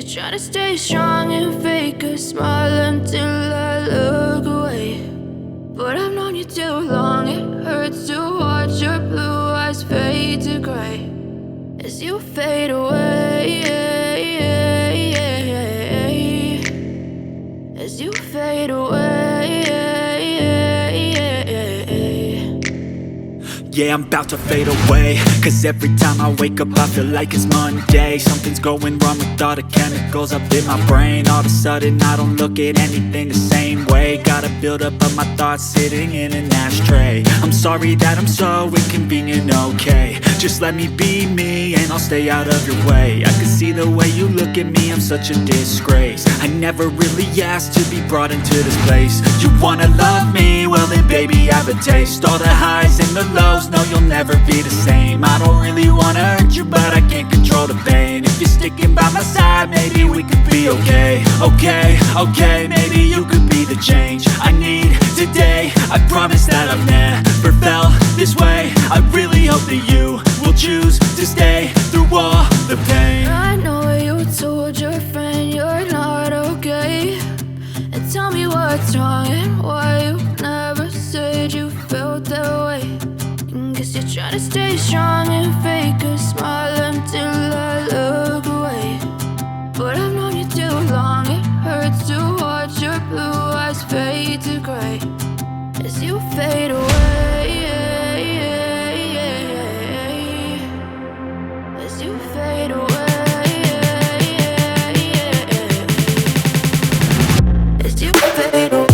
you're trying to stay strong and fake a smile until I look away. But I've known you too long, it hurts to watch your blue eyes fade to gray as you fade away, as you fade away. Yeah, I'm about to fade away, cause every time I wake up I feel like it's Monday. Something's going wrong with all the chemicals up in my brain. All of a sudden I don't look at anything the same way. Gotta build up of my thoughts sitting in an ashtray. I'm sorry that I'm so inconvenient, okay. Just let me be me and I'll stay out of your way. I can see the way you look at me, I'm such a disgrace. I never really asked to be brought into this place. You wanna love me? Well then baby have a taste. All the highs and the lows, no you'll never be the same. I don't really wanna hurt you but I can't control the pain. If you're sticking by my side maybe we could be okay. Okay, maybe you could be the change I need today. I promise that I've never felt this way. I really hope that you will choose to stay through all the pain. I know you told your friend you're not okay, and tell me what's wrong and why you never said you felt that way. Guess you're trying to stay strong and fake a smile until I look away. But I've known you too long, it hurts to watch your blue eyes fade to gray as you fade away, as you fade away, as you fade away.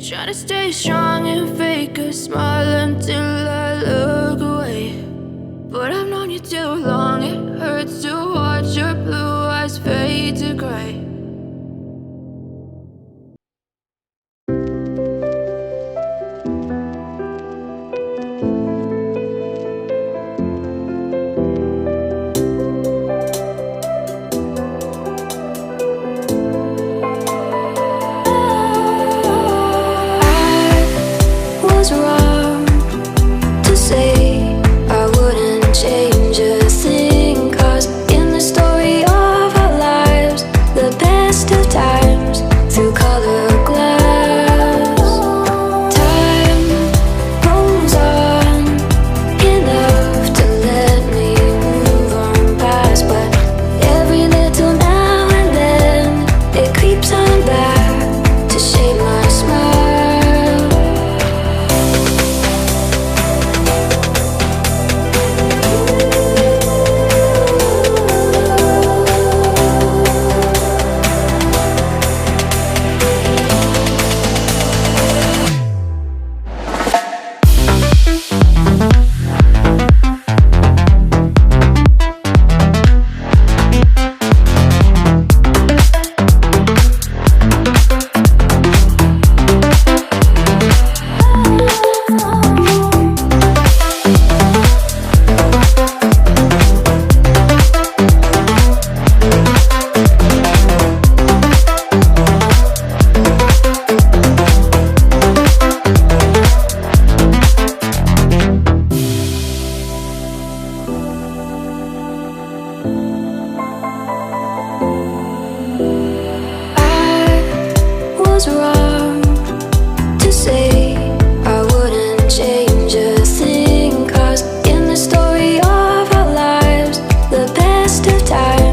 Try to stay strong and fake a smile until I look away. But I've known you too long, it hurts to watch your blue eyes fade to gray. Wrong to say I wouldn't change a thing, 'cause it's wrong to say I wouldn't change a thing, 'cause in the story of our lives, the best of times